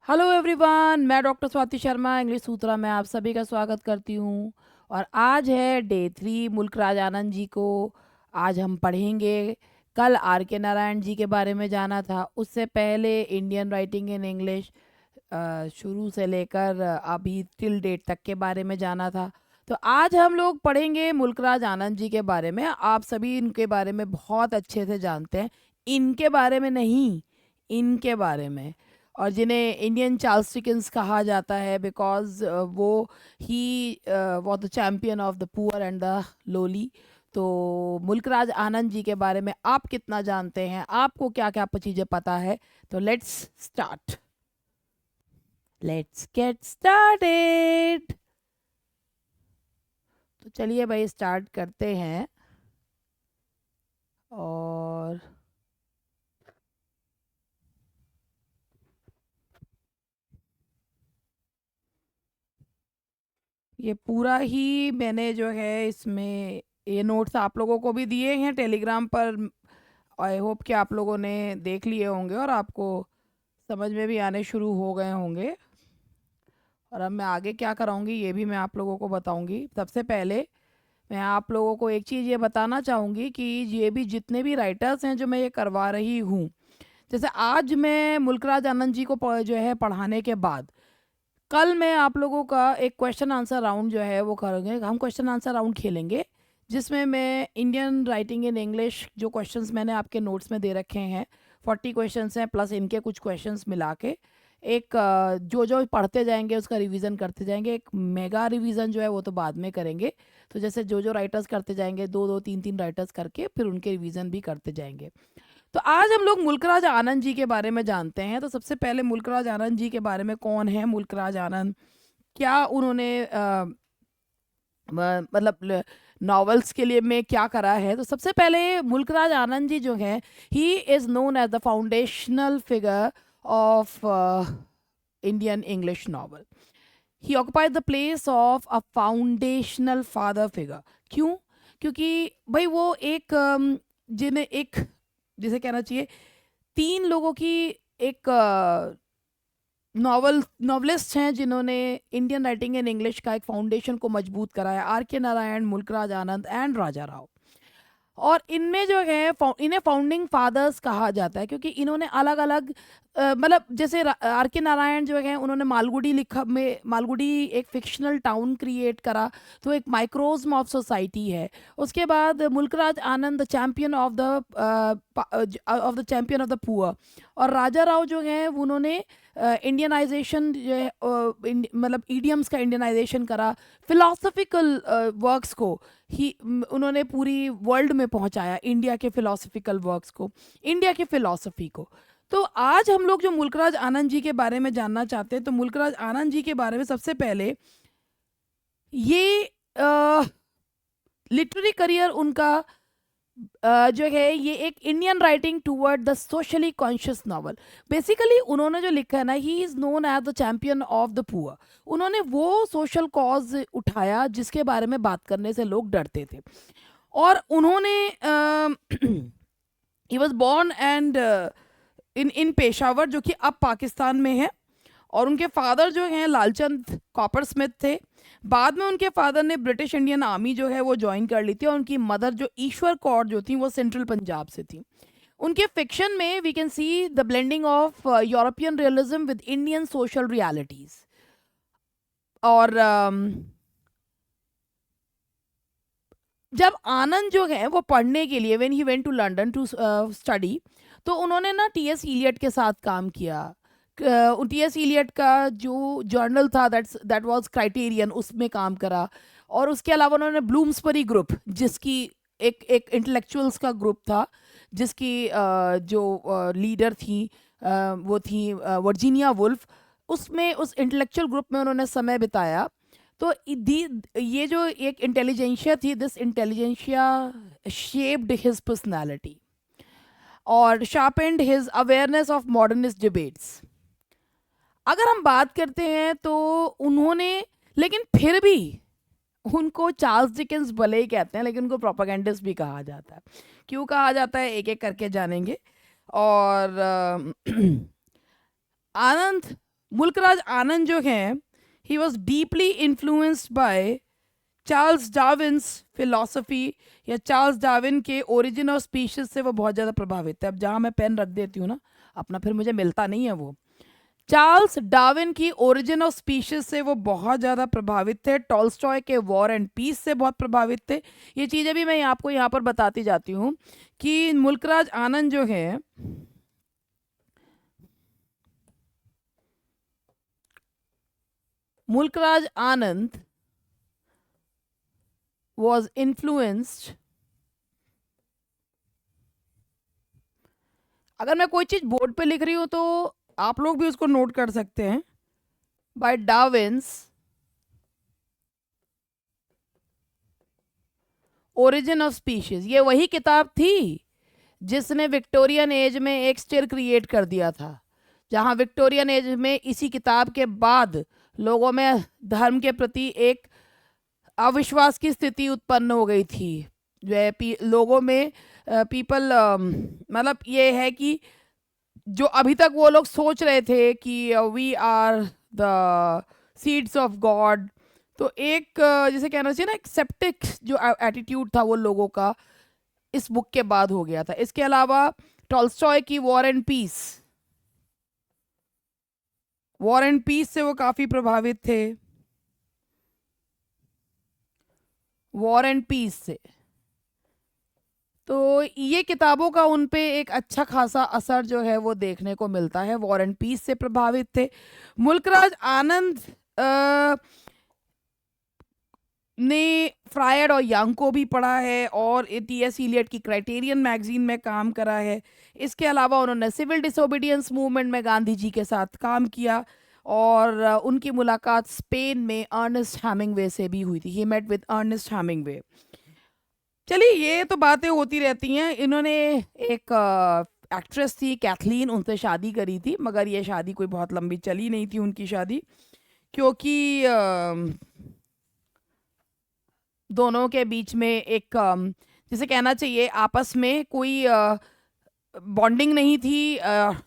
Hello everyone, मैं doctor Swati Sharma English सूत्रा में आप सभी का स्वागत करती हूँ। और आज है डे 3 मुल्क राज आनंद जी को। आज हम पढ़ेंगे। कल आर के नारायण जी के बारे में जाना था, उससे पहले इंडियन राइटिंग इन इंग्लिश शुरू से लेकर अभी टिल डेट तक के बारे में जाना था। तो आज हम लोग पढ़ेंगे मुल्क राज आनंद जी के बारे में। आप सभी इनके बारे में बहुत अच्छे से जानते हैं, इनके बारे में नहीं, इनके बारे में। और जिन्हें इंडियन चार्ल्स डिकेंस कहा जाता है बिकॉज वो he was the champion of the poor and the lolly. तो मुल्क राज आनंद जी के बारे में आप कितना जानते हैं, आपको क्या क्या चीज़ें पता है? तो let's start, let's get started. तो चलिए भाई स्टार्ट करते हैं। और ये पूरा ही मैंने जो है इसमें ये नोट्स आप लोगों को भी दिए हैं टेलीग्राम पर। आई होप कि आप लोगों ने देख लिए होंगे और आपको समझ में भी आने शुरू हो गए होंगे। और अब मैं आगे क्या कराऊंगी ये भी मैं आप लोगों को बताऊंगी। सबसे पहले मैं आप लोगों को एक चीज़ ये बताना चाहूँगी कि ये भी जितने भी राइटर्स हैं जो मैं ये करवा रही हूँ, जैसे आज मैं मुल्कराज आनंद जी को जो है पढ़ाने के बाद कल मैं आप लोगों का एक क्वेश्चन आंसर राउंड जो है वो करेंगे। हम क्वेश्चन आंसर राउंड खेलेंगे जिसमें मैं इंडियन राइटिंग इन इंग्लिश जो क्वेश्चंस मैंने आपके नोट्स में दे रखे हैं 40 क्वेश्चंस हैं प्लस इनके कुछ क्वेश्चंस मिला के एक जो जो पढ़ते जाएंगे उसका रिवीजन करते जाएंगे। एक मेगा रिवीजन जो है वो तो बाद में करेंगे। तो जैसे जो जो राइटर्स करते जाएंगे, दो दो तीन तीन राइटर्स करके फिर उनके रिवीजन भी करते जाएंगे। तो आज हम लोग मुल्कराज आनंद जी के बारे में जानते हैं। तो सबसे पहले मुल्कराज आनंद जी के बारे में, कौन है मुल्कराज आनंद, क्या उन्होंने मतलब नॉवेल्स के लिए में क्या करा है। तो सबसे पहले मुल्कराज आनंद जी जो हैं, he is known as the foundational figure of Indian English novel. He occupied the place of a foundational father figure. क्यों? क्योंकि भाई वो एक जिन्हें एक, जिसे कहना चाहिए, तीन लोगों की एक नॉवलिस्ट हैं जिन्होंने इंडियन राइटिंग इन इंग्लिश का एक फाउंडेशन को मजबूत कराया। आर के नारायण, मुल्कराज आनंद एंड राजा राव। और इनमें जो है इन्हें फाउंडिंग फादर्स कहा जाता है क्योंकि इन्होंने अलग अलग मतलब जैसे आर के नारायण जो है उन्होंने मालगुडी लिखा में, मालगुडी एक फिक्शनल टाउन क्रिएट करा, तो एक माइक्रोज्म ऑफ सोसाइटी है। उसके बाद Mulk Raj Anand the champion of the champion of the poor. और राजा राव जो है उन्होंने इंडियनाइजेशन जो है मतलब ईडियम्स का इंडियनाइजेशन करा। फिलोसफिकल वर्क्स को ही उन्होंने पूरी वर्ल्ड में पहुंचाया, इंडिया के फिलोसफिकल वर्क्स को, इंडिया की फिलोसफी को। तो आज हम लोग जो मुल्कराज आनंद जी के बारे में जानना चाहते हैं, तो मुल्कराज आनंद जी के बारे में सबसे पहले ये लिटरेरी करियर उनका जो है ये एक Indian writing toward the socially conscious novel. Basically उन्होंने जो लिखा है ना, he is known as the champion of the poor. उन्होंने वो सोशल कॉज उठाया जिसके बारे में बात करने से लोग डरते थे। और उन्होंने he was born and in in Peshawar जो कि अब पाकिस्तान में है। और उनके फादर जो हैं लालचंद कॉपर स्मिथ थे। बाद में उनके फादर ने ब्रिटिश इंडियन आर्मी जो है वो ज्वाइन कर ली थी। और उनकी मदर जो ईश्वर कौर जो थी वो सेंट्रल पंजाब से थी। उनके फिक्शन में we can see the blending of European realism with Indian social realities. और जब आनंद जो है वो पढ़ने के लिए when he went to London to study, तो उन्होंने ना टी एस इलियट के साथ काम किया। टी एस इलियट का जो जर्नल था दैट वाज क्राइटेरियन, उसमें काम करा। और उसके अलावा उन्होंने ब्लूम्सबरी ग्रुप, जिसकी एक एक इंटेलेक्चुअल्स का ग्रुप था, जिसकी जो लीडर थी वो थी वर्जीनिया वुल्फ। उसमें उस इंटेलेक्चुअल ग्रुप में उन्होंने समय बिताया। तो ये जो एक इंटेलिजेंशिया थी, this intelligentsia shaped his personality और sharpened his awareness of modernist debates. अगर हम बात करते हैं तो उन्होंने, लेकिन फिर भी उनको चार्ल्स डिकेंस भले ही कहते हैं लेकिन उनको प्रोपागेंडिस्ट भी कहा जाता है। क्यों कहा जाता है एक एक करके जानेंगे। और आनंद मुल्कराज आनंद जो हैं, he was deeply influenced by Charles Darwin's philosophy, या चार्ल्स डार्विन के ओरिजिन ऑफ स्पीशीज से वो बहुत ज़्यादा प्रभावित है। अब जहाँ मैं पेन रख देती हूँ ना अपना, फिर मुझे मिलता नहीं है वो। चार्ल्स डार्विन की ओरिजिन ऑफ स्पीशीज से वो बहुत ज़्यादा प्रभावित थे। टॉल्स्टॉय के वॉर एंड पीस से बहुत प्रभावित थे। ये चीज़ें भी मैं आपको यहाँ पर बताती जाती हूँ कि मुल्कराज आनंद जो है, मुल्कराज आनंद was influenced, अगर मैं कोई चीज बोर्ड पे लिख रही हूं तो आप लोग भी उसको नोट कर सकते हैं, by Darwin's origin of species. ये वही किताब थी जिसने विक्टोरियन एज में एक स्टिर क्रिएट कर दिया था, जहां विक्टोरियन एज में इसी किताब के बाद लोगों में धर्म के प्रति एक अविश्वास की स्थिति उत्पन्न हो गई थी। जो है लोगों में पीपल, मतलब ये है कि जो अभी तक वो लोग सोच रहे थे कि we are the seeds of God, तो एक जैसे कहना चाहिए ना, एक सेप्टिक जो एटीट्यूड था वो लोगों का, इस बुक के बाद हो गया था। इसके अलावा टॉल्स्टॉय की war and peace, war and piece से वो काफ़ी प्रभावित थे, वॉर एंड पीस से। तो ये किताबों का उन पे एक अच्छा खासा असर जो है वो देखने को मिलता है। वॉर एंड पीस से प्रभावित थे। मुल्कराज आनंद ने फ्रायड और यंग को भी पढ़ा है और टी.एस. इलियट की क्राइटेरियन मैगजीन में काम करा है। इसके अलावा उन्होंने सिविल डिसोबीडियंस मूवमेंट में गांधी जी के साथ काम किया और उनकी मुलाकात स्पेन में अर्नेस्ट हेमिंगवे से भी हुई थी। He met with Ernest Hemingway. चलिए, ये तो बातें होती रहती हैं। इन्होंने एक एक्ट्रेस थी कैथलीन, उनसे शादी करी थी, मगर ये शादी कोई बहुत लंबी चली नहीं थी उनकी शादी, क्योंकि दोनों के बीच में एक जैसे कहना चाहिए आपस में कोई बॉन्डिंग नहीं थी।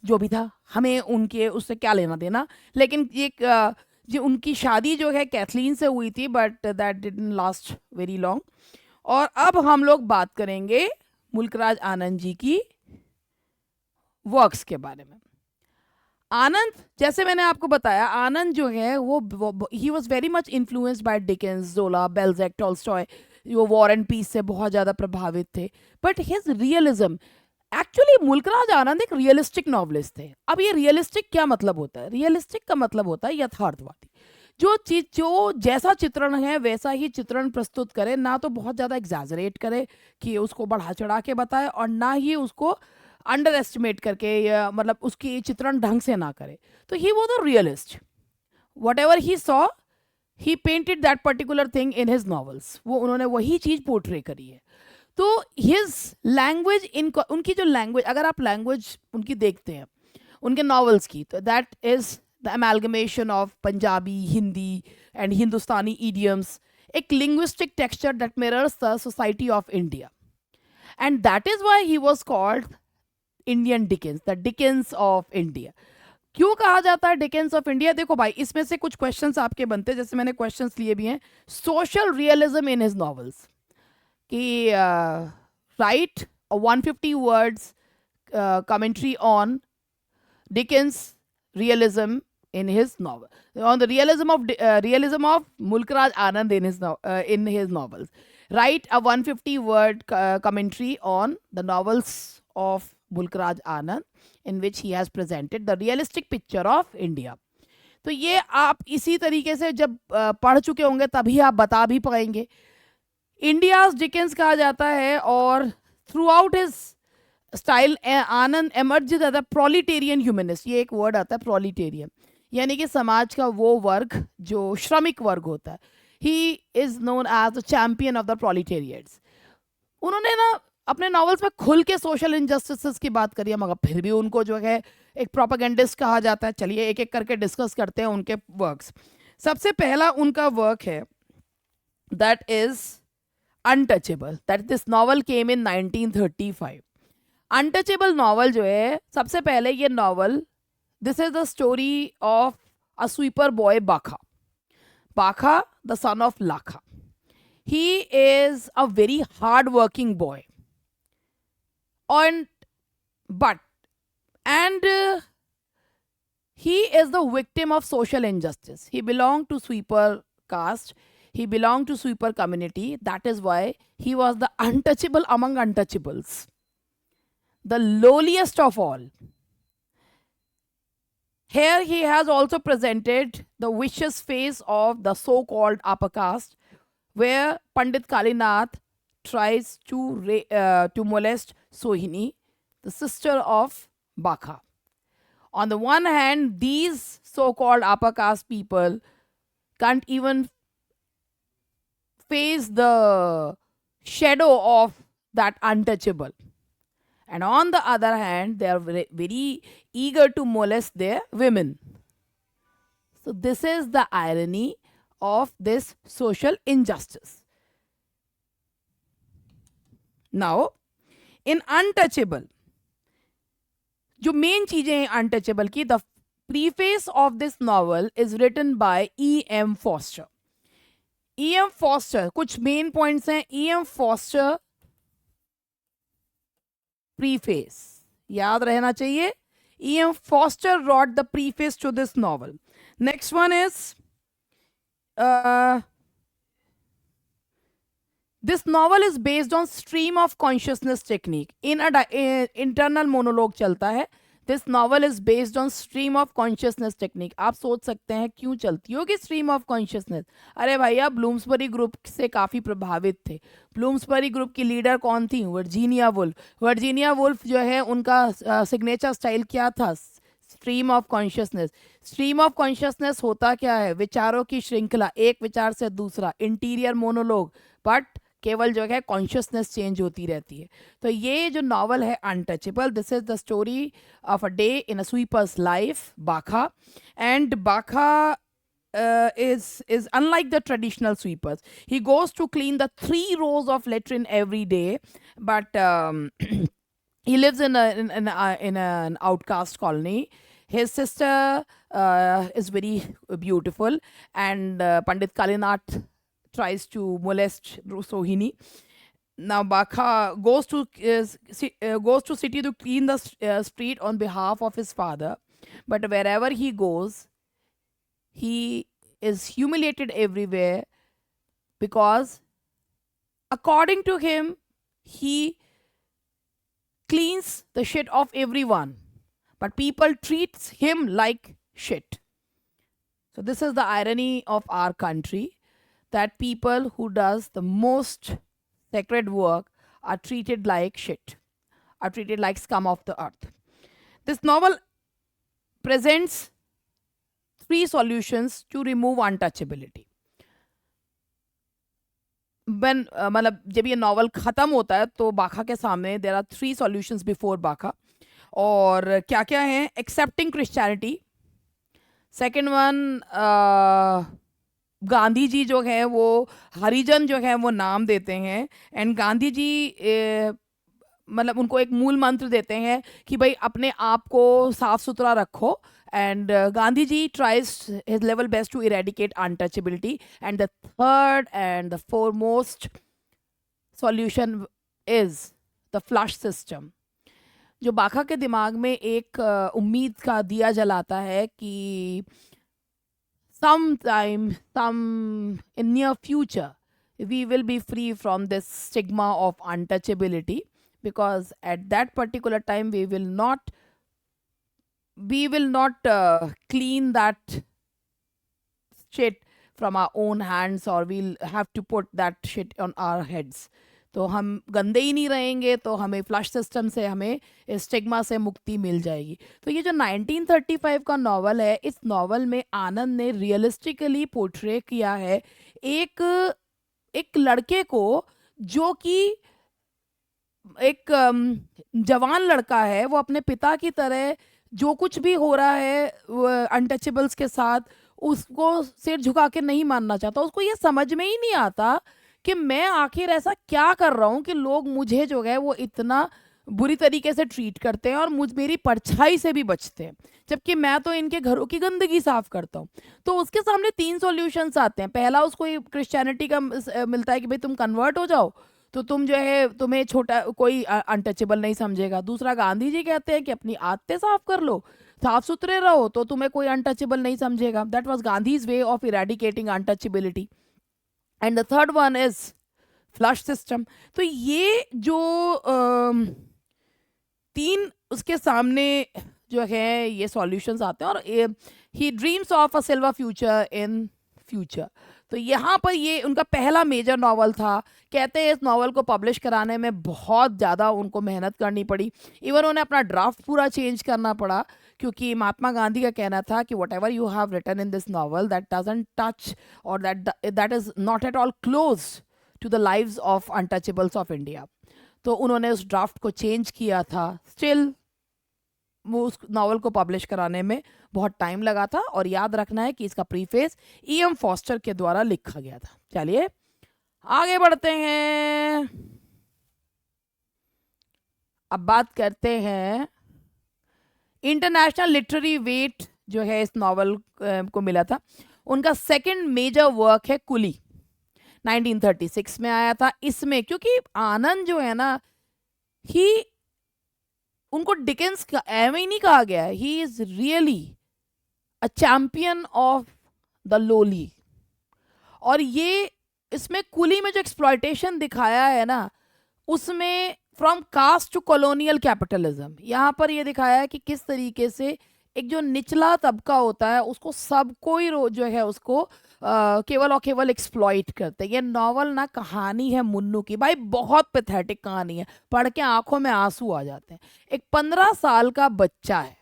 जो भी था, हमें उनके उससे क्या लेना देना। लेकिन एक जो उनकी शादी जो है कैथलीन से हुई थी, but that didn't last very long. और अब हम लोग बात करेंगे मुल्कराज आनंद जी की वर्क्स के बारे में। आनंद, जैसे मैंने आपको बताया, आनंद जो है वो he was very much influenced by Dickens, Zola, Balzac, Tolstoy. वो वॉर एंड पीस से बहुत ज़्यादा प्रभावित थे। But his realism, actually Mulk Raj Anand एक रियलिस्टिक नॉवलिस्ट थे। अब ये रियलिस्टिक क्या मतलब होता है? रियलिस्टिक का मतलब होता है यथार्थवादी। जो चीज, जो जैसा चित्रण है वैसा ही चित्रण प्रस्तुत करे, ना तो बहुत ज़्यादा एग्जैजरेट करे कि उसको बढ़ा चढ़ा के बताए, और ना ही उसको अंडर एस्टिमेट करके, या मतलब उसकी चित्रण ढंग से ना करे। तो he was a realist. What ever he saw, he painted that particular thing in his novels. वो उन्होंने वही चीज़ पोर्ट्रे करी है। तो हिज लैंग्वेज, उनकी जो लैंग्वेज, अगर आप लैंग्वेज उनकी देखते हैं उनके नॉवेल्स की, तो that is the amalgamation of Punjabi, Hindi and Hindustani idioms, एक linguistic texture that mirrors the society of India, and that is why he was called Indian Dickens, the Dickens of India. क्यों कहा जाता है डिकेंस ऑफ इंडिया? देखो भाई, इसमें से कुछ क्वेश्चंस आपके बनते हैं, जैसे मैंने क्वेश्चंस लिए भी हैं। Social realism in his novels, कि write 150 words commentary on Dickens' realism in his novel, on the realism of Mulkraj Anand in his novels. Write a 150 word commentary on the novels of Mulkraj Anand, in which he has presented the realistic picture of India. तो ये आप इसी तरीके से जब पढ़ चुके होंगे तभी आप बता भी पाएंगे। इंडियाज डिकेंस कहा जाता है, और throughout his style Anand emerge as a proletarian humanist. ये एक वर्ड आता है प्रोलिटेरियन, यानी कि समाज का वो वर्ग जो श्रमिक वर्ग होता है। He is known as the champion of the proletariats. उन्होंने ना अपने नॉवेल्स में खुल के सोशल इनजस्टिस की बात करी है, मगर फिर भी उनको जो है एक प्रोपेगेंडिस्ट कहा जाता है। चलिए एक एक करके डिस्कस करते हैं उनके वर्क्स। सबसे पहला उनका वर्क है that is untouchable, that this novel came in 1935। Untouchable novel जो है, सबसे पहले ये novel, this is the story of a sweeper boy Bakha. Bakha, the son of Lakha. He is a very hard working boy. And but and he is the victim of social injustice. He belonged to sweeper caste. He belonged to sweeper community. That is why he was the untouchable among untouchables, the lowliest of all. Here he has also presented the vicious face of the so-called upper caste, where Pandit Kalinath tries to molest Sohini, the sister of Bakha. On the one hand, these so-called upper caste people can't even face the shadow of that untouchable. And on the other hand, they are very eager to molest their women. So, this is the irony of this social injustice. Now, in untouchable, जो main चीजें हैं untouchable की, the preface of this novel is written by E.M. Forster. E.M. Forster, कुछ main points हैं. E.M. Forster preface याद रहना चाहिए. E.M. Forster wrote the preface to this novel. Next one is this novel is based on stream of consciousness technique. In a internal monologue चलता है. This novel is based on stream of consciousness technique. आप सोच सकते हैं क्यों चलती होगी stream of consciousness. अरे भैया ब्लूम्सबरी ग्रुप से काफ़ी प्रभावित थे. ब्लूम्सबरी ग्रुप की लीडर कौन थी? Virginia Woolf. वर्जीनिया वुल्फ जो है उनका सिग्नेचर स्टाइल क्या था? Stream of consciousness. Stream of consciousness होता क्या है? विचारों की श्रृंखला, एक विचार से दूसरा, इंटीरियर मोनोलॉग, बट केवल जो है कॉन्शियसनेस चेंज होती रहती है. तो ये जो नॉवल है untouchable, this is the story of a day in a sweepers life, बाखा. एंड बाखा is unlike the traditional sweepers. He goes to clean the 3 rows of latrine every day, but he lives in an outcast colony. His sister is very beautiful, and Pandit Kalinath tries to molest Sohini. Now Bakha goes to city to clean the street on behalf of his father, but wherever he goes, he is humiliated everywhere, because according to him, he cleans the shit of everyone, but people treats him like shit. So this is the irony of our country, that people who does the most sacred work are treated like shit, are treated like scum of the earth. This novel presents 3 solutions to remove untouchability. When मतलब जब ये novel ख़त्म होता है तो बाखा के सामने देर आर 3 सॉल्यूशंस बिफोर बाखा. और क्या क्या हैं? Excepting Christianity. Second one, Gandhi ji जो है वो हरिजन जो है वो नाम देते हैं, एंड गांधी जी मतलब उनको एक मूल मंत्र देते हैं कि भाई अपने आप को साफ सुथरा रखो. And Gandhiji tries his level best to eradicate untouchability. And the third and the foremost solution is the flush system. जो बाखा के दिमाग में एक उम्मीद का दिया जलाता है कि sometime, in near future, we will be free from this stigma of untouchability, because at that particular time we will not clean that shit from our own hands, or we'll have to put that shit on our heads. तो हम गंदे ही नहीं रहेंगे, तो हमें flush system से हमें stigma से मुक्ति मिल जाएगी. तो ये जो 1935 का नॉवल है, इस नॉवल में आनंद ने रियलिस्टिकली पोर्ट्रे किया है एक लड़के को जो कि एक जवान लड़का है, वो अपने पिता की तरह जो कुछ भी हो रहा है अनटचेबल्स के साथ, उसको सिर झुका के नहीं मानना चाहता. उसको ये समझ में ही नहीं आता कि मैं आखिर ऐसा क्या कर रहा हूँ कि लोग मुझे जो है वो इतना बुरी तरीके से ट्रीट करते हैं और मेरी परछाई से भी बचते हैं, जबकि मैं तो इनके घरों की गंदगी साफ करता हूँ। तो उसके सामने 3 सॉल्यूशंस आते हैं। पहला, उसको ये क्रिश्चियनिटी का मिलता है कि भाई तुम कन्वर्ट हो जाओ, तो तुम जो है तुम्हें छोटा कोई अनटचेबल नहीं समझेगा। दूसरा, गांधी जी कहते हैं कि अपनी आदतें साफ कर लो, साफ सुथरे रहो, तो तुम्हें कोई अनटचेबल नहीं समझेगा। That was Gandhi's way of eradicating untouchability. And the third one is flush system. तो ये जो 3 उसके सामने जो है ये सॉल्यूशंस आते हैं, और he dreams of a silver future in future. तो यहाँ पर ये उनका पहला मेजर नॉवल था। कहते हैं इस नॉवल को पब्लिश कराने में बहुत ज़्यादा उनको मेहनत करनी पड़ी। इवन उन्हें अपना ड्राफ्ट पूरा चेंज करना पड़ा, क्योंकि महात्मा गांधी का कहना था कि whatever you have written in this novel that doesn't touch और that is not at all close to the lives of untouchables of India. तो उन्होंने उस ड्राफ्ट को चेंज किया था। स्टिल वो उस नॉवल को पब्लिश कराने में बहुत टाइम लगा था, और याद रखना है कि इसका प्रीफेस E.M. फॉस्टर के द्वारा लिखा गया था। चलिए आगे बढ़ते हैं। अब बात करते हैं इंटरनेशनल लिटरेरी वेट जो है इस नॉवल को मिला था। उनका सेकंड मेजर वर्क है कुली, 1936 में आया था। इसमें क्योंकि आनंद जो है ना, ही उनको डिकेंस का एवं ही नहीं कहा गया है, he is really a champion of the lolly. और ये इसमें कुली में जो एक्सप्लॉयटेशन दिखाया है ना, उसमें from caste to colonial capitalism, यहाँ पर ये दिखाया है कि किस तरीके से एक जो निचला तबका होता है उसको सबको ही जो है उसको केवल और केवल एक्सप्लॉइट करते हैं। ये नॉवल ना कहानी है मुन्नू की, भाई बहुत पैथेटिक कहानी है, पढ़ के आंखों में आंसू आ जाते हैं। एक 15 साल का बच्चा है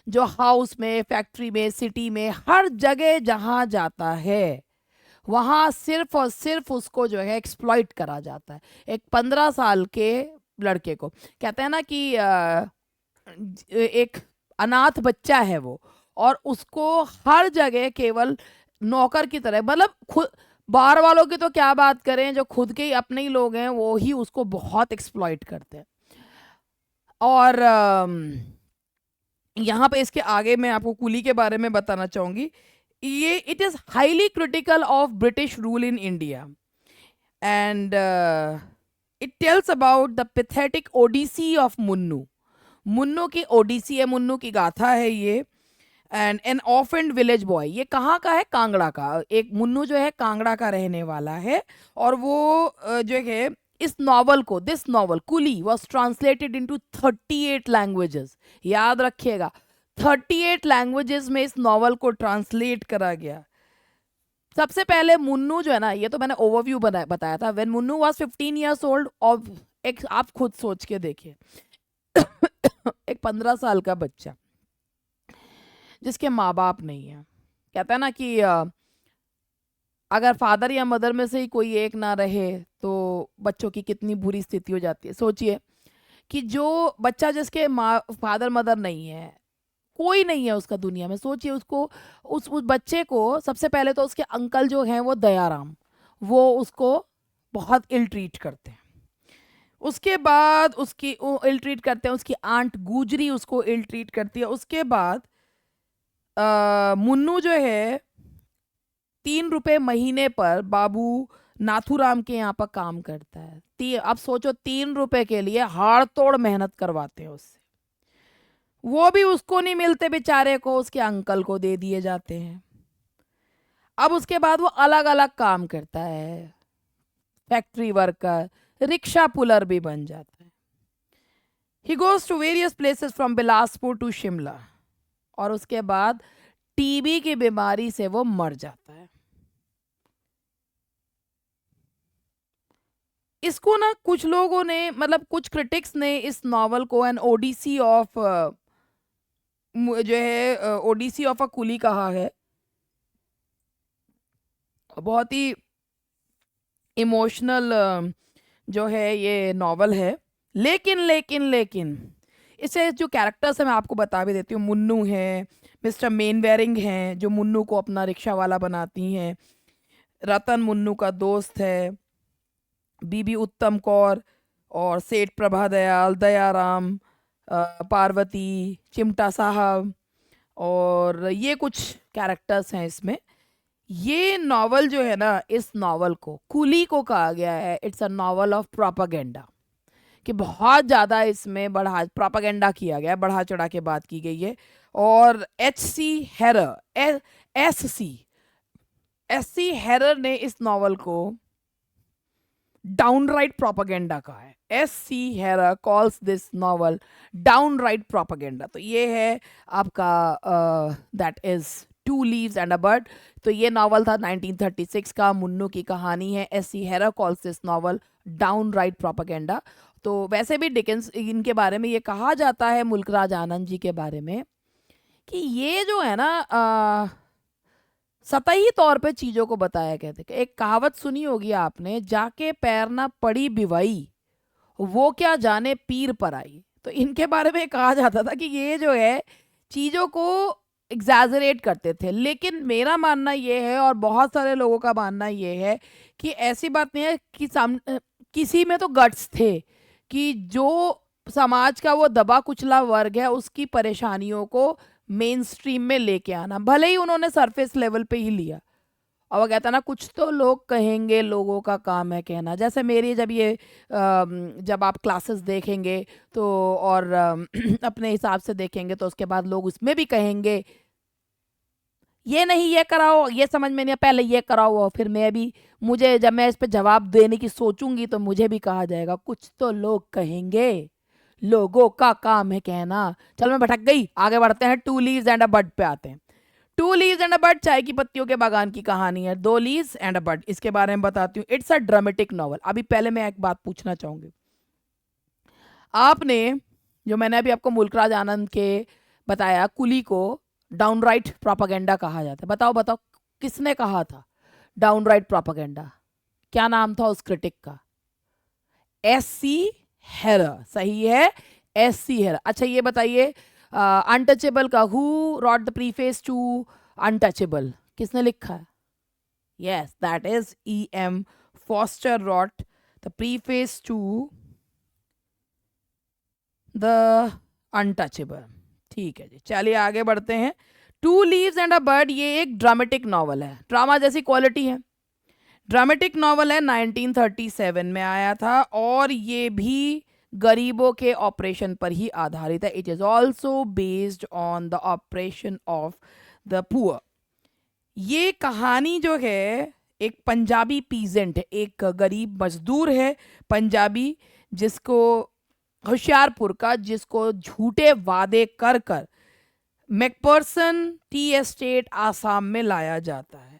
जो हाउस में, फैक्ट्री में, सिटी में, हर जगह जहाँ जाता है वहाँ सिर्फ और सिर्फ उसको जो है एक्सप्लॉइट करा जाता है। एक 15 साल के लड़के को कहते हैं ना कि एक अनाथ बच्चा है वो, और उसको हर जगह केवल नौकर की तरह, मतलब खुद बाहर वालों की तो क्या बात करें, जो खुद के ही अपने ही लोग हैं वो ही उसको बहुत एक्सप्लॉइट करते हैं। और यहाँ पे इसके आगे मैं आपको कुली के बारे में बताना चाहूंगी। ये it is highly critical of British rule in India, and it tells about the pathetic odyssey of Munnu. Munnu की ओडिसी है, मुन्नू की गाथा है ये। And an orphaned village boy, ये कहाँ का है? कांगड़ा का। एक मुन्नू जो है कांगड़ा का रहने वाला है, और वो जो है इस नॉवल को, this novel Coolie was translated into 38 languages. याद रखिएगा 38 लैंग्वेजेस में इस नॉवल को ट्रांसलेट करा गया। सबसे पहले मुन्नू जो है ना, ये तो मैंने ओवरव्यू बताया था। When Munnu was 15 years old, और एक आप खुद सोच के देखिए एक 15 साल का बच्चा जिसके माँ बाप नहीं है, कहता है ना कि अगर फादर या मदर में से ही कोई एक ना रहे तो बच्चों की कितनी बुरी स्थिति हो जाती है। सोचिए कि जो बच्चा जिसके माँ फादर मदर नहीं है, कोई नहीं है उसका दुनिया में, सोचिए उसको, उस बच्चे को सबसे पहले तो उसके अंकल जो हैं वो दयाराम, वो उसको बहुत इल ट्रीट करते हैं। उसके बाद उसकी इल ट्रीट करते हैं, उसकी आंट गुजरी उसको इल ट्रीट करती है। उसके बाद मुन्नू जो है 3 रुपए महीने पर बाबू नाथूराम के यहाँ पर काम करता है। अब सोचो 3 रुपए के लिए हाड़ तोड़ मेहनत करवाते हैं उससे, वो भी उसको नहीं मिलते बेचारे को, उसके अंकल को दे दिए जाते हैं। अब उसके बाद वो अलग अलग काम करता है, फैक्ट्री वर्कर, रिक्शा पुलर भी बन जाता है। He goes to various places from Bilaspur to Shimla, और उसके बाद टीबी की बीमारी से वो मर जाता है। इसको ना कुछ लोगों ने, मतलब कुछ क्रिटिक्स ने इस नॉवल को एन ओडिसी ऑफ जो है ओडिसी ऑफ अ कुली कहा है। बहुत ही इमोशनल जो है ये नॉवल है। लेकिन लेकिन लेकिन इसे जो कैरेक्टर्स है मैं आपको बता भी देती हूँ। मुन्नू है, मिस्टर मेनवेरिंग हैं जो मुन्नू को अपना रिक्शा वाला बनाती हैं, रतन मुन्नू का दोस्त है, बीबी उत्तम कौर, और सेठ प्रभा दयाल, दयाराम, पार्वती, चिमटा साहब, और ये कुछ कैरेक्टर्स हैं इसमें। ये नॉवल जो है ना, इस नॉवल को कूली को कहा गया है it's a novel of propaganda, कि बहुत ज़्यादा इसमें बढ़ा प्रोपागेंडा किया गया है, बढ़ा चढ़ा के बात की गई है। और एस सी एस सी हेरर ने इस नॉवल को डाउनराइट प्रोपागेंडा कहा है। एस सी हेरर calls this novel downright propaganda. तो ये है आपका that is two leaves and a bird. तो ये नॉवल था 1936 का, मुन्नू की कहानी है। एस सी हेरर calls this novel downright propaganda. तो वैसे भी डिकेंस इनके बारे में ये कहा जाता है, मुल्कराज आनंद जी के बारे में, कि ये जो है ना सतही तौर पे चीजों को बताया गया था। एक कहावत सुनी होगी आपने, जाके पैर ना पड़ी बिवाई, वो क्या जाने पीर पर आई। तो इनके बारे में कहा जाता था कि ये जो है चीजों को एग्जैजरेट करते थे। लेकिन मेरा मानना ये है, और बहुत सारे लोगों का मानना ये है, कि ऐसी बात नहीं है कि किसी में तो गट्स थे कि जो समाज का वो दबा कुचला वर्ग है उसकी परेशानियों को मेन स्ट्रीम में लेके आना, भले ही उन्होंने सरफेस लेवल पे ही लिया। और वो कहता ना, कुछ तो लोग कहेंगे, लोगों का काम है कहना। जैसे मेरी जब आप क्लासेस देखेंगे तो, और अपने हिसाब से देखेंगे तो उसके बाद लोग उसमें भी कहेंगे ये नहीं, ये कराओ, ये समझ में नहीं, पहले ये कराओ। और फिर मुझे जब मैं इस पे जवाब देने की सोचूंगी तो मुझे भी कहा जाएगा कुछ तो लोग कहेंगे, लोगों का काम है कहना। चल मैं भटक गई, आगे बढ़ते हैं। Two leaves and a bird पे आते हैं। Two leaves and a bird चाय की पत्तियों के बागान की कहानी है। दो लीव्स एंड अ बर्ड, इसके बारे में बताती हूँ। It's a dramatic novel. अभी पहले मैं एक बात पूछना चाहूंगी, आपने जो मैंने अभी आपको मुल्कराज आनंद के बताया, कुली को डाउनराइट प्रोपागेंडा कहा जाता है। बताओ बताओ किसने कहा था डाउनराइट प्रोपागेंडा? क्या नाम था उस क्रिटिक का? एस सी हेरर। सही है, एस सी हेरर। अच्छा ये बताइए, अनटचेबल का who wrote the preface to untouchable, किसने लिखा है? Yes, that is E M Forster wrote the preface to the untouchable. ठीक है जी, चलिए आगे बढ़ते हैं। Two leaves and a bird ये एक ड्रामेटिक नॉवल है, ड्रामा जैसी क्वालिटी है। ड्रामेटिक नॉवल है, 1937 में आया था, और ये भी गरीबों के ऑपरेशन पर ही आधारित है। It is also based on the operation of the poor. ये कहानी जो है, एक पंजाबी पीजेंट है, एक गरीब मजदूर है पंजाबी, जिसको होशियारपुर का, जिसको झूठे वादे कर कर मैकपर्सन टी एस्टेट आसाम में लाया जाता है।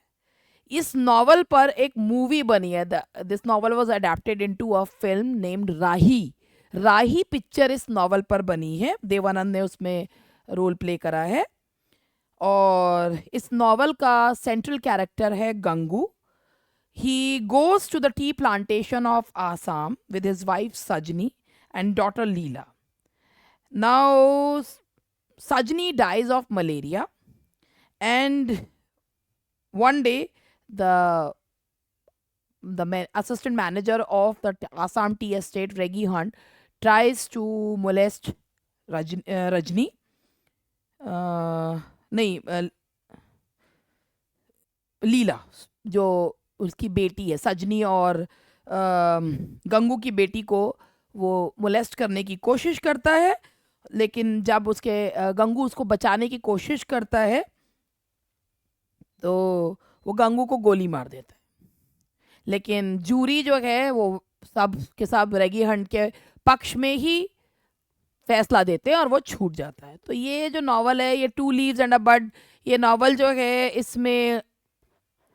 इस नॉवल पर एक मूवी बनी है। This novel was adapted into a film named Rahi. Rahi picture इस नॉवल पर बनी है, देवानंद ने उसमें रोल प्ले करा है। और इस नॉवल का सेंट्रल कैरेक्टर है Gangu. He goes to the tea plantation of Assam with his wife Sajani and daughter Leela. Now, Sajni dies of malaria, and one day the assistant manager of the Assam tea estate, Reggie Hunt, tries to molest Rajni. नहीं, लीला, जो उसकी बेटी है, सजनी और गंगू की बेटी को वो मोलेस्ट करने की कोशिश करता है। लेकिन जब गंगू उसको बचाने की कोशिश करता है तो वो गंगू को गोली मार देता है। लेकिन जूरी जो है वो सब के सब रेगी हंट के पक्ष में ही फैसला देते हैं और वो छूट जाता है। तो ये जो नॉवल है, ये two leaves and a bird, ये नॉवल जो है इसमें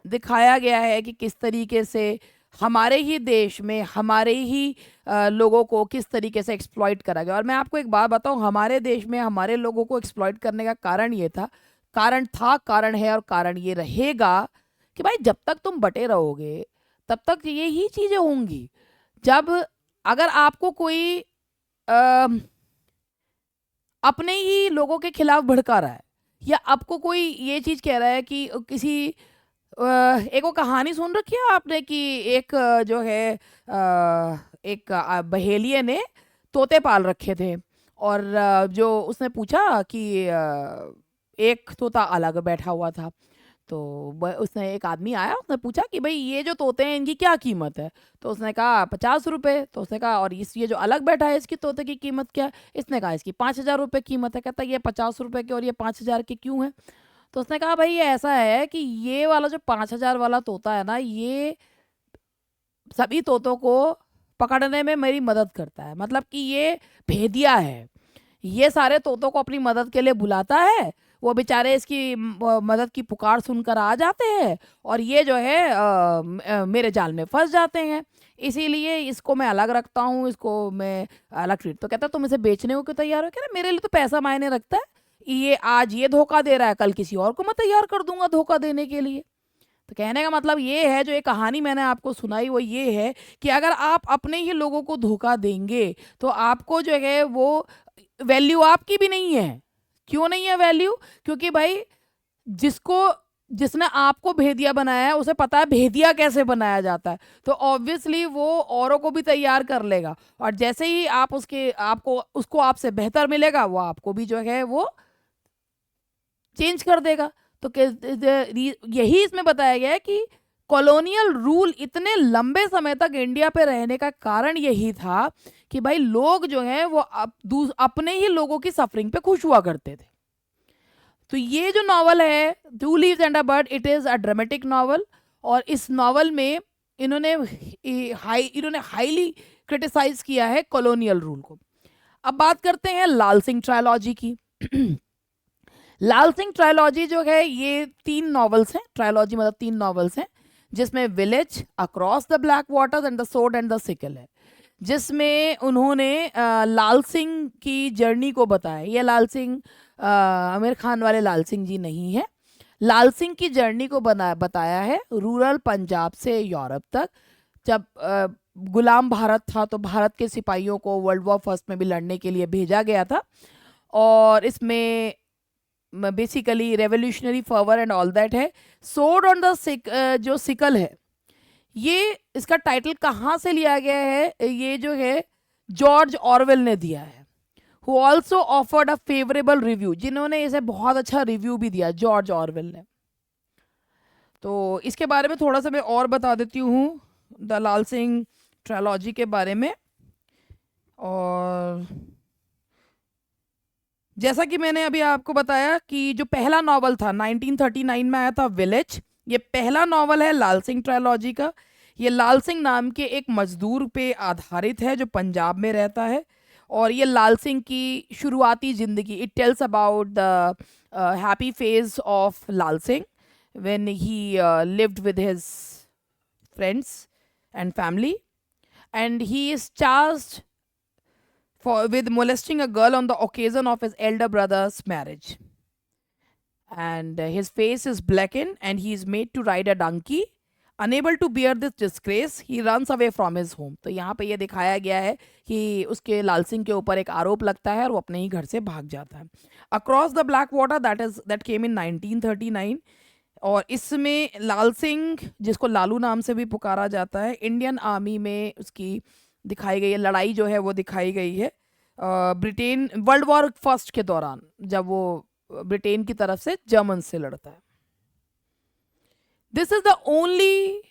दिखाया गया है कि किस तरीके से हमारे ही देश में हमारे ही लोगों को किस तरीके से एक्सप्लॉइट करा गया। और मैं आपको एक बात बताऊं, हमारे देश में हमारे लोगों को एक्सप्लॉइट करने का कारण है और कारण ये रहेगा कि भाई जब तक तुम बटे रहोगे तब तक ये ही चीज़ें होंगी। अगर आपको कोई अपने ही लोगों के खिलाफ भड़का रहा है, या आपको कोई ये चीज़ कह रहा है कि किसी एक वो कहानी सुन रखी है आपने कि एक जो है एक बहेलिये ने तोते पाल रखे थे। और जो उसने पूछा कि एक तोता अलग बैठा हुआ था। तो उसने एक आदमी आया, उसने पूछा कि भाई ये जो तोते हैं इनकी क्या कीमत है। तो उसने कहा 50 रुपये। तो उसने कहा और इस ये जो अलग बैठा है इसकी तोते की कीमत क्या है। इसने कहा इसकी 5,000 रुपये कीमत है। कहता ये 50 रुपये की और ये 5,000 की क्यों है। तो उसने कहा भाई ये ऐसा है कि ये वाला जो 5,000 वाला तोता है ना, ये सभी तोतों को पकड़ने में मेरी मदद करता है। मतलब कि ये भेदिया है, ये सारे तोतों को अपनी मदद के लिए बुलाता है। वो बेचारे इसकी मदद की पुकार सुनकर आ जाते हैं और ये जो है मेरे जाल में फंस जाते हैं। इसीलिए इसको मैं अलग रखता हूँ, इसको मैं अलग ट्रीट। तो कहता तुम इसे बेचने को क्यों तैयार हो। कह रहे मेरे लिए तो पैसा मायने रखता है। ये आज ये धोखा दे रहा है, कल किसी और को मैं तैयार कर दूंगा धोखा देने के लिए। तो कहने का मतलब ये है, जो एक कहानी मैंने आपको सुनाई वो ये है कि अगर आप अपने ही लोगों को धोखा देंगे तो आपको जो है वो वैल्यू आपकी भी नहीं है। क्यों नहीं है वैल्यू? क्योंकि भाई जिसको जिसने आपको भेदिया बनाया है उसे पता है भेदिया कैसे बनाया जाता है। तो ऑब्वियसली वो औरों को भी तैयार कर लेगा। और जैसे ही आप उसके आपको उसको आपसे बेहतर मिलेगा, वो आपको भी जो है वो चेंज कर देगा। तो यही इसमें बताया गया है कि कॉलोनियल रूल इतने लंबे समय तक इंडिया पे रहने का कारण यही था कि भाई लोग जो हैं वो अपने ही लोगों की सफरिंग पे खुश हुआ करते थे। तो ये जो नॉवल है two leaves and a bird, it is a dramatic novel. और इस नॉवल में इन्होंने हाईली क्रिटिसाइज किया है कॉलोनियल रूल को। अब बात करते हैं लाल सिंह ट्रायोलॉजी की। लाल सिंह ट्रायोलॉजी जो है ये 3 नॉवेल्स हैं। ट्रायोलॉजी मतलब 3 नॉवेल्स हैं, जिसमें village, across the black waters and the sword and the sickle है। जिसमें उन्होंने लाल सिंह की जर्नी को बताया। ये लाल सिंह आमिर खान वाले लाल सिंह जी नहीं है। लाल सिंह की जर्नी को बताया है रूरल पंजाब से यूरोप तक। जब गुलाम भारत था तो भारत के सिपाहियों को वर्ल्ड वॉर फर्स्ट में भी लड़ने के लिए भेजा गया था। और इसमें basically revolutionary fervour and all that है। सोर्ड ऑन द जो सिकल है, ये इसका टाइटल कहाँ से लिया गया है? ये जो है जॉर्ज ऑरवेल ने दिया है, who also offered a favourable review, जिन्होंने इसे बहुत अच्छा रिव्यू भी दिया, जॉर्ज ऑरवेल ने। तो इसके बारे में थोड़ा सा मैं और बता देती हूँ द लाल सिंह ट्रायोलॉजी के बारे में। और जैसा कि मैंने अभी आपको बताया कि जो पहला नॉवल था 1939 में आया था, विलेज, ये पहला नॉवल है लाल सिंह ट्रायोलॉजी का। ये लाल सिंह नाम के एक मजदूर पे आधारित है जो पंजाब में रहता है। और ये लाल सिंह की शुरुआती ज़िंदगी, it tells about the happy phase of Lal Singh when he lived with his friends and family, and he is charged with molesting a girl on the occasion of his elder brother's marriage. And his face is blackened and he is made to ride a donkey. Unable to bear this disgrace, he runs away from his home. तो यहाँ पे ये दिखाया गया है कि उसके लाल सिंह के ऊपर एक आरोप लगता है और वो अपने ही घर से भाग जाता है। Across the black water, that came in 1939। और इसमें लाल सिंह, जिसको लालू नाम से भी पुकारा जाता है, इंडियन आर्मी में उसकी दिखाई गई है लड़ाई जो है वो दिखाई गई है ब्रिटेन वर्ल्ड वॉर फर्स्ट के दौरान, जब वो ब्रिटेन की तरफ से जर्मन से लड़ता है। This is the only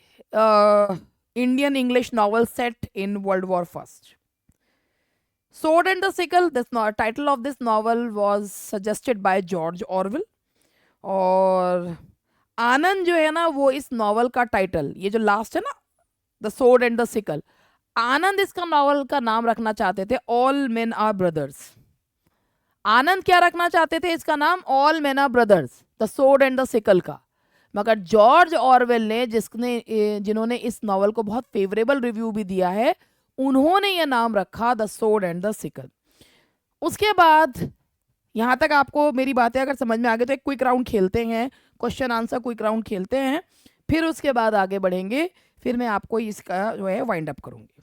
Indian English novel set in world war first. Sword and the Sickle, this title of this novel was suggested by George Orwell। और आनंद जो है ना वो इस नॉवल का टाइटल, ये जो लास्ट है ना, the sword and the sickle, Anand इसका नॉवल का नाम रखना चाहते थे all men are brothers. Anand क्या रखना चाहते थे इसका नाम? All men are brothers, the sword and the sickle का। मगर जॉर्ज ऑरवेल ने, जिन्होंने इस नॉवल को बहुत फेवरेबल रिव्यू भी दिया है, उन्होंने ये नाम रखा the sword and the sickle. उसके बाद यहाँ तक आपको मेरी बातें अगर समझ में आ गई तो एक क्विक राउंड खेलते हैं, क्वेश्चन आंसर क्विक राउंड खेलते हैं, फिर उसके बाद आगे बढ़ेंगे, फिर मैं आपको इसका जो है वाइंड अप करूँगी।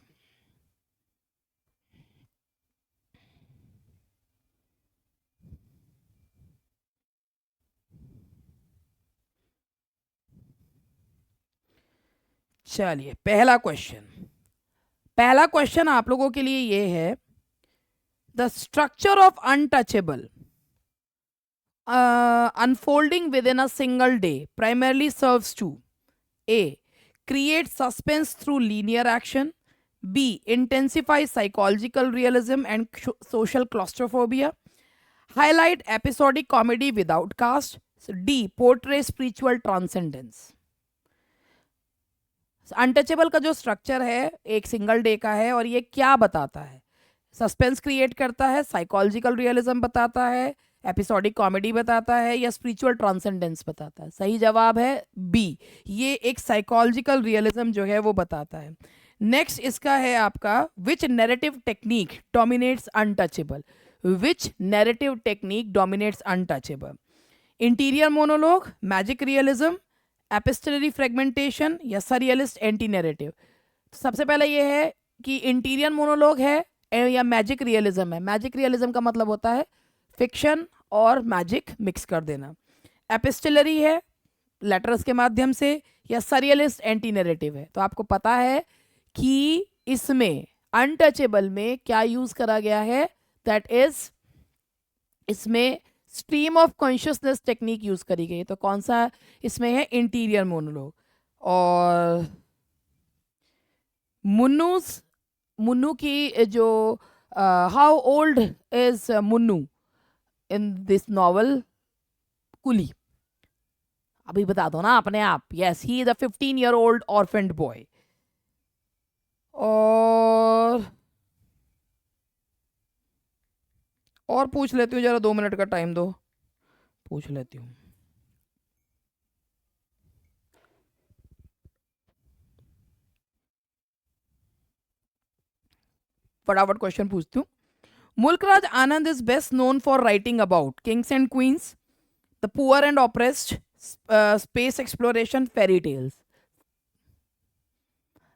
चलिए, पहला क्वेश्चन, पहला क्वेश्चन आप लोगों के लिए ये है, the structure of untouchable unfolding within a single day primarily serves to A. Create suspense through linear action. B. Intensify psychological realism and social claustrophobia. Highlight episodic comedy without cast. D. Portray spiritual transcendence. Untouchable का जो structure है एक single day का है और ये क्या बताता है? सस्पेंस क्रिएट करता है, साइकोलॉजिकल रियलिज्म बताता है, एपिसोडिक कॉमेडी बताता है, या स्पिरिचुअल ट्रांसेंडेंस बताता है? सही जवाब है बी, ये एक साइकोलॉजिकल रियलिज्म जो है वो बताता है। नेक्स्ट इसका है आपका, which narrative technique dominates untouchable? Which narrative technique dominates untouchable? Interior monologue, magic realism, epistolary fragmentation, या सरियलिस्ट एंटी नैरेटिव? सबसे पहले ये है कि इंटीरियर मोनोलॉग है या मैजिक रियलिज्म है। मैजिक रियलिज्म का मतलब होता है फिक्शन और मैजिक मिक्स कर देना। एपिस्टलरी है लेटर्स के माध्यम से, या सरियलिस्ट एंटी नैरेटिव है। तो आपको पता है कि इसमें अनटचेबल में क्या यूज करा गया है, दैट इज इसमें stream of consciousness technique use करी गई। तो कौन सा इसमें है? Interior monologue. और मुन्नू की जो how old is Munoo in this novel? Coolie. अभी बता दो ना अपने आप। Yes, he is a 15-year-old orphaned boy. और पूछ लेती हूँ, जरा 2 मिनट का टाइम दो, पूछ लेती हूँ। फटाफट क्वेश्चन पूछती हूँ। Mulk Raj Anand is best known for writing about kings and queens, the poor and oppressed, space exploration, fairy tales?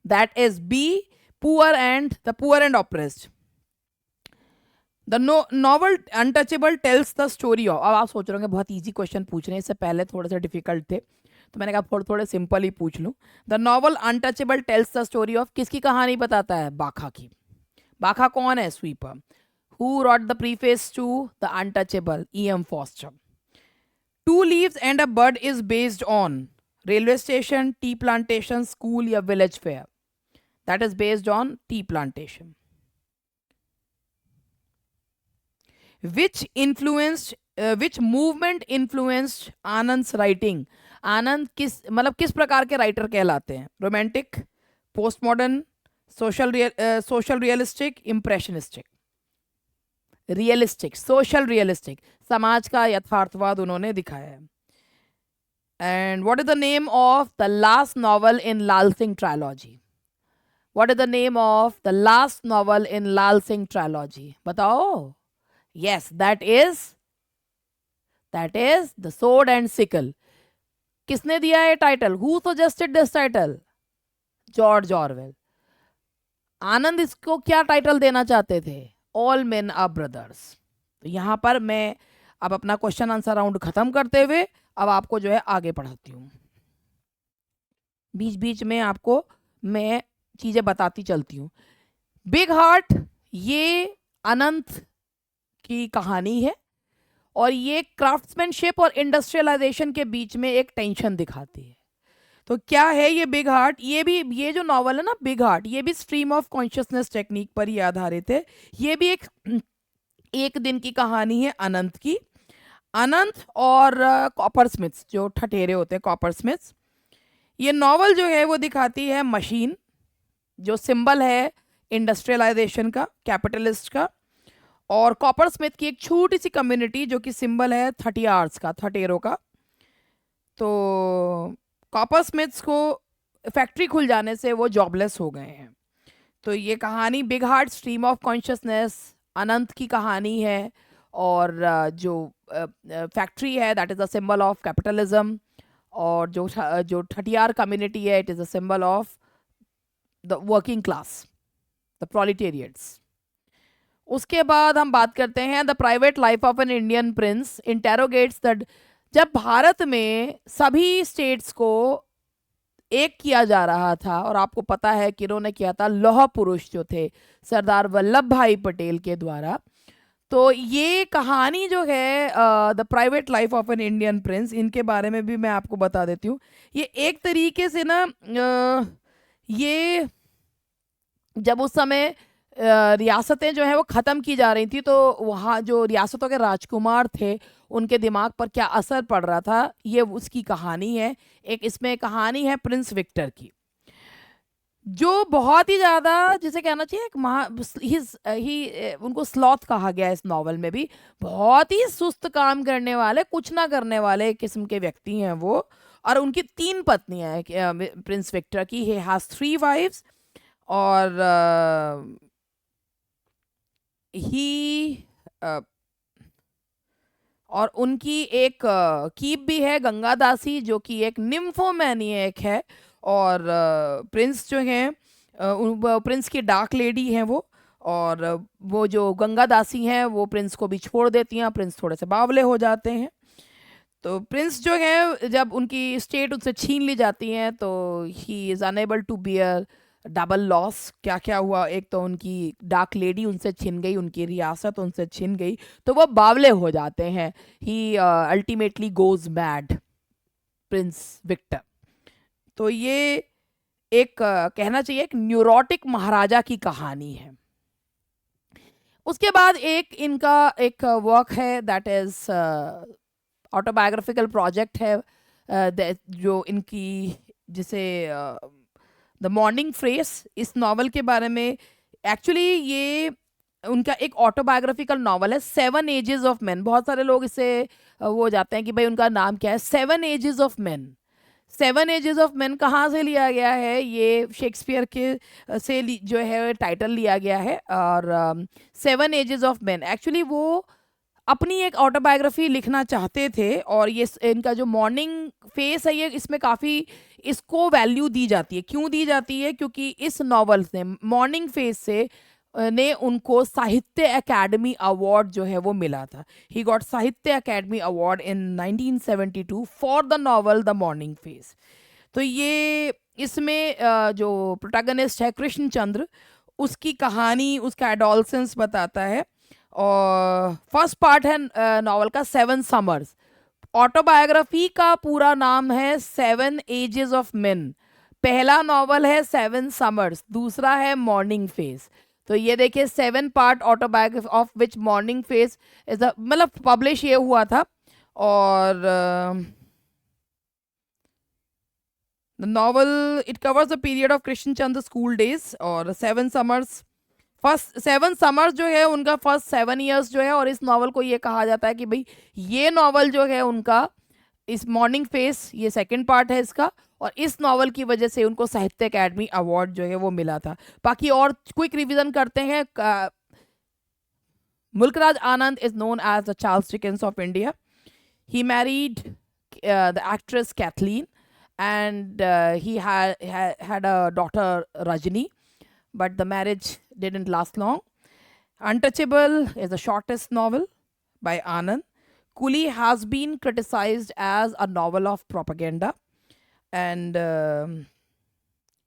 That is B, poor and oppressed. The novel untouchable tells the story of, अब आप सोच रहे होंगे बहुत easy question पूछ रहे हैं, इससे पहले थोड़े से डिफिकल्ट थे, तो मैंने कहा थोड़े सिंपल ही पूछ लूँ। The novel untouchable tells the story of, किसकी कहानी बताता है? बाखा की। बाखा कौन है? Sweeper. Who wrote the preface to the untouchable? E.M. Forster. Two leaves and a bird is based on railway station, tea plantation, school, या village fair? That is based on tea plantation. which movement influenced Anand's writing? Anand किस प्रकार के writer कहलाते हैं? Romantic, post modern, social realistic, impressionistic? Realistic, social realistic, समाज का यथार्थवाद उन्होंने दिखाया है। And what is the name of the last novel in Lal Singh trilogy? What is the name of the last novel in Lal Singh trilogy? बताओ। Yes, that is The Sword and Sickle. किसने दिया है title? Who suggested this title? George Orwell. Anand इसको क्या title देना चाहते थे? All Men Are Brothers। तो यहां पर मैं अब अपना क्वेश्चन आंसर राउंड खत्म करते हुए अब आपको जो है आगे पढ़ाती हूँ। बीच बीच में आपको मैं चीजें बताती चलती हूँ। बिग हार्ट, ये अनंत की कहानी है और ये क्राफ्ट्समैनशिप और इंडस्ट्रियलाइजेशन के बीच में एक टेंशन दिखाती है। तो क्या है ये बिग हार्ट? ये जो नॉवल है ना बिग हार्ट, ये भी स्ट्रीम ऑफ कॉन्शियसनेस टेक्निक पर ही आधारित है। ये भी एक दिन की कहानी है अनंत की। अनंत और कॉपर स्मिथ्स, जो ठठेरे होते हैं कॉपर स्मिथ्स, ये नॉवल जो है वो दिखाती है मशीन, जो सिंबल है इंडस्ट्रियलाइजेशन का, कैपिटलिस्ट का, और कॉपर स्मिथ की एक छोटी सी कम्युनिटी जो कि सिंबल है 30 आवर्स का, ठठेरों का। तो कॉपर स्मिथ्स को फैक्ट्री खुल जाने से वो जॉबलेस हो गए हैं। तो ये कहानी big heart, stream of consciousness, Ananta की कहानी है। और जो फैक्ट्री है that is a symbol of capitalism, और जो ठठियार कम्युनिटी है it is a symbol of the working class, the proletariats. उसके बाद हम बात करते हैं the private life of an Indian prince interrogates the, जब भारत में सभी स्टेट्स को एक किया जा रहा था, और आपको पता है कि इन्होंने किया था लौह पुरुष जो थे सरदार वल्लभ भाई पटेल के द्वारा। तो ये कहानी जो है the private life of an Indian Prince, इनके बारे में भी मैं आपको बता देती हूँ। ये एक तरीके से ना ये जब उस समय रियासतें जो है वो ख़त्म की जा रही थी, तो वहाँ जो रियासतों के राजकुमार थे उनके दिमाग पर क्या असर पड़ रहा था, ये उसकी कहानी है। एक इसमें कहानी है प्रिंस विक्टर की, जो बहुत ही ज़्यादा, जिसे कहना चाहिए एक उनको स्लॉथ कहा गया है इस नॉवल में भी। बहुत ही सुस्त काम करने वाले, कुछ ना करने वाले किस्म के व्यक्ति हैं वो। और उनकी 3 पत्नियां हैं प्रिंस विक्टर की। ही हैज़ 3 वाइफ्स, और ही और उनकी एक कीप भी है गंगा दासी, जो कि एक निम्फोमैनिएक है। और प्रिंस जो हैं प्रिंस की डार्क लेडी हैं वो। और वो जो गंगा दासी हैं वो प्रिंस को भी छोड़ देती हैं, प्रिंस थोड़े से बावले हो जाते हैं। तो प्रिंस जो है जब उनकी स्टेट उनसे छीन ली जाती है, तो he is unable to bear double loss. क्या क्या हुआ, एक तो उनकी डार्क लेडी उनसे छिन गई, उनकी रियासत उनसे छिन गई, तो वो बावले हो जाते हैं। He ultimately goes mad, prince Victor. तो ये एक कहना चाहिए एक न्यूरोटिक महाराजा की कहानी है। उसके बाद एक इनका एक वर्क है दैट इज ऑटोबायोग्राफिकल प्रोजेक्ट है, जो इनकी जिसे द मॉर्निंग फ्रेस, इस नॉवल के बारे में एक्चुअली ये उनका एक ऑटोबायोग्राफिकल नॉवल है। 7 एजेस ऑफ मैन, बहुत सारे लोग इससे वो हो जाते हैं कि भाई उनका नाम क्या है। 7 ages of man, 7 ages of man कहाँ से लिया गया है, ये शेक्सपियर के जो है टाइटल लिया गया है। और 7 एजेस ऑफ मैन एक्चुअली वो अपनी एक ऑटोबायोग्राफी लिखना चाहते थे। और ये इनका जो मॉर्निंग फेस है, ये इसमें काफ़ी इसको वैल्यू दी जाती है। क्यों दी जाती है? क्योंकि इस नॉवल से, मॉर्निंग फेस से ने उनको साहित्य अकेडमी अवार्ड जो है वो मिला था। ही गॉट साहित्य academy award in 1972 for the novel the morning face. तो ये इसमें जो प्रोटैगनिस्ट है कृष्ण चंद्र, उसकी कहानी, उसका एडोलसेंस बताता है। और फर्स्ट पार्ट है नॉवल का 7 समर्स। ऑटोबायोग्राफी का पूरा नाम है 7 एजेस ऑफ मेन। पहला नॉवल है 7 समर्स, दूसरा है मॉर्निंग फेस। तो ये देखिए 7 part autobiography of which morning face is the, मतलब पब्लिश ये हुआ था। और the novel it covers the period of Krishna Chandra school days. और 7 समर्स, फर्स्ट 7 समर्स जो है उनका फर्स्ट 7 इयर्स जो है। और इस नॉवल को ये कहा जाता है कि भाई ये नॉवल जो है उनका, इस मॉर्निंग फेस ये सेकंड पार्ट है इसका, और इस नॉवल की वजह से उनको साहित्य अकेडमी अवार्ड जो है वो मिला था। बाकी और क्विक रिवीजन करते हैं। Mulk Raj Anand is known as the Charles Dickens of India. He married the actress Kathleen, and he had a daughter Rajni, but the marriage didn't last long. Untouchable is the shortest novel by Anand. Coolie has been criticized as a novel of propaganda, and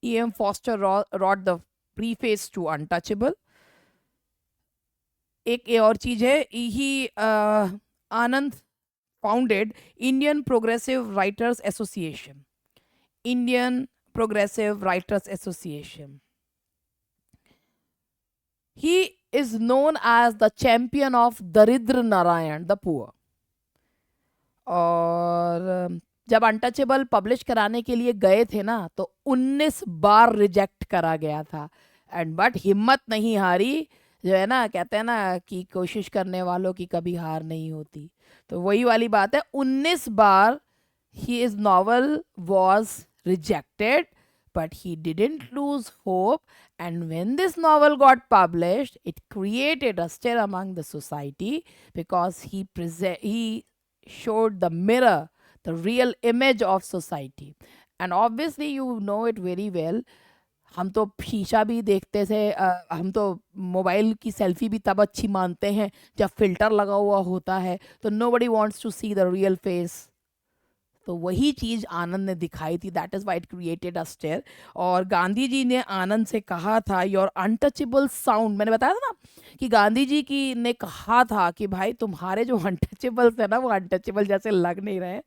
E.M. Foster wrote the preface to Untouchable. एक और चीज है, ही आनंद founded Indian Progressive Writers Association. Indian Progressive Writers Association. He is known as the champion of Daridra Narayan, the poor. और जब untouchable publish कराने के लिए गए थे ना, तो 19 बार रिजेक्ट करा गया था। एंड बट हिम्मत नहीं हारी, जो है ना, कहते हैं ना कि कोशिश करने वालों की कभी हार नहीं होती। तो वही वाली बात है, 19 बार his novel was rejected, but he didn't lose hope. And when this novel got published, it created a stir among the society, because he showed the mirror, the real image of society. And obviously you know it very well. हम तो शीशा भी देखते थे, हम तो mobile की selfie भी तब अच्छी मानते हैं जब फिल्टर लगा हुआ होता है। तो nobody wants to see the real face तो वही चीज़ आनंद ने दिखाई थी, that is why it created a stir. और गांधी जी ने आनंद से कहा था योर अनटचेबल साउंड, मैंने बताया था ना कि गांधी जी की ने कहा था कि भाई तुम्हारे जो अनटचेबल्स है ना वो अनटचेबल जैसे लग नहीं रहे।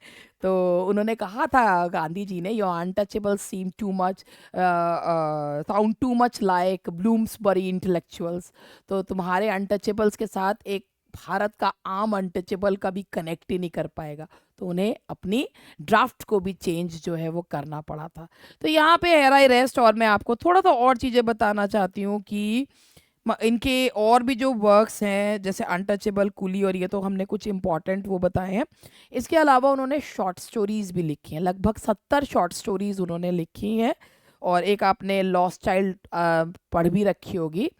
तो उन्होंने कहा था गांधी जी ने your untouchable seem too much sound too much like Bloomsbury intellectuals. तो तुम्हारे अनटचेबल्स के साथ एक भारत का आम अनटचेबल कभी कनेक्ट ही नहीं कर पाएगा। तो उन्हें अपनी ड्राफ्ट को भी चेंज जो है वो करना पड़ा था। तो यहाँ पे हेयर आई रेस्ट। और मैं आपको थोड़ा सा और चीज़ें बताना चाहती हूँ कि इनके और भी जो वर्क्स हैं जैसे अनटचेबल, कुली, और ये तो हमने कुछ इंपॉर्टेंट वो बताए हैं। इसके अलावा उन्होंने शॉर्ट स्टोरीज भी लिखी हैं, लगभग 70 शॉर्ट स्टोरीज उन्होंने लिखी हैं। और एक आपने लॉस्ट चाइल्ड पढ़ भी रखी होगी,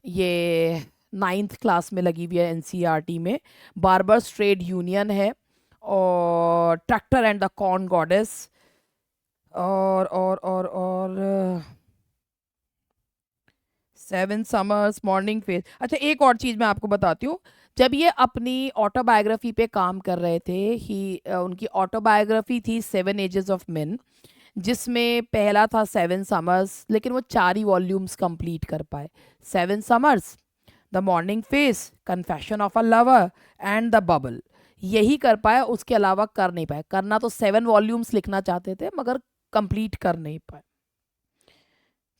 ये 9th क्लास में लगी हुई है एनसीईआरटी में। बार्बर्स ट्रेड यूनियन है, और tractor and the corn goddess, और 7 समर्स, मॉर्निंग फेज। अच्छा, एक और चीज़ मैं आपको बताती हूँ। जब ये अपनी ऑटोबायोग्राफी पे काम कर रहे थे उनकी ऑटोबायोग्राफी थी 7 एजेस ऑफ मेन, जिसमें पहला था 7 समर्स, लेकिन वो 4 ही वॉल्यूम्स कंप्लीट कर पाए। 7 summers, the morning face, confession of a lover and the bubble, यही कर पाए, उसके अलावा कर नहीं पाए। करना तो 7 वॉल्यूम्स लिखना चाहते थे मगर कंप्लीट कर नहीं पाए।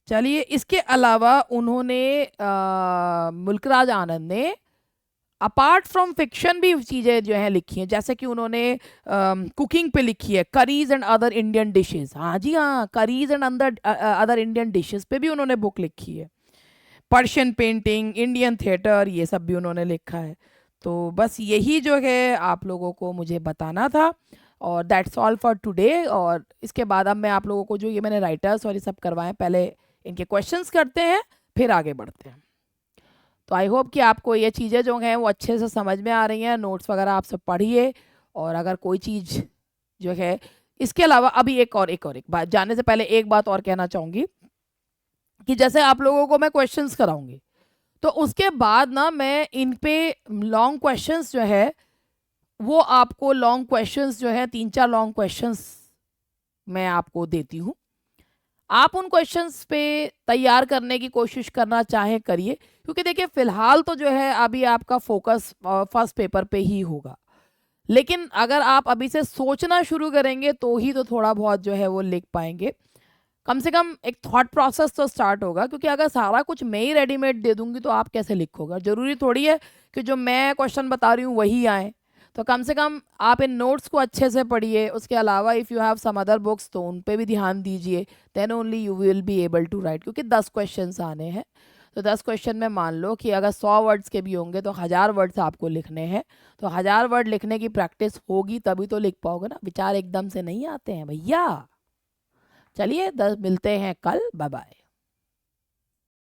चलिए, इसके अलावा उन्होंने मुल्कराज आनंद ने अपार्ट फ्रॉम फिक्शन भी चीज़ें जो हैं लिखी हैं, जैसे कि उन्होंने कुकिंग पे लिखी है, curries and other Indian dishes. हाँ जी हाँ, curries and other Indian dishes पे भी उन्होंने बुक लिखी है। पर्शियन पेंटिंग, इंडियन थिएटर, ये सब भी उन्होंने लिखा है। तो बस यही जो है आप लोगों को मुझे बताना था, और दैट्स ऑल फॉर टुडे। और इसके बाद अब मैं आप लोगों को जो ये मैंने राइटर्स और ये सब करवाएं, पहले इनके क्वेश्चंस करते हैं, फिर आगे बढ़ते हैं। तो आई होप कि आपको ये चीज़ें जो हैं वो अच्छे से समझ में आ रही हैं। नोट्स वगैरह आप सब पढ़िए, और अगर कोई चीज़ जो है, इसके अलावा अभी एक बात जाने से पहले एक बात और कहना चाहूँगी कि जैसे आप लोगों को मैं क्वेश्चंस कराऊंगी, तो उसके बाद ना मैं इन पे लॉन्ग क्वेश्चंस जो है वो आपको लॉन्ग क्वेश्चंस जो है 3-4 लॉन्ग क्वेश्चंस मैं आपको देती हूँ। आप उन क्वेश्चंस पे तैयार करने की कोशिश करना चाहे करिए, क्योंकि देखिए फिलहाल तो जो है अभी आपका फोकस फर्स्ट पेपर पे ही होगा। लेकिन अगर आप अभी से सोचना शुरू करेंगे तो ही तो थोड़ा बहुत जो है वो लिख पाएंगे। कम से कम एक थॉट प्रोसेस तो स्टार्ट होगा, क्योंकि अगर सारा कुछ मैं ही रेडीमेड दे दूंगी तो आप कैसे लिखोगे? जरूरी थोड़ी है कि जो मैं क्वेश्चन बता रही हूँ वही आए। तो कम से कम आप इन नोट्स को अच्छे से पढ़िए। उसके अलावा if you have some other books तो उन पे भी ध्यान दीजिए, then only you will be able to write. क्योंकि 10 क्वेश्चंस आने हैं, तो 10 क्वेश्चन में मान लो कि अगर 100 वर्ड्स के भी होंगे तो 1000 वर्ड्स आपको लिखने हैं। तो 1000 वर्ड लिखने की प्रैक्टिस होगी तभी तो लिख पाओगे ना, विचार एकदम से नहीं आते हैं भैया। चलिए, मिलते हैं कल, बाय बाय।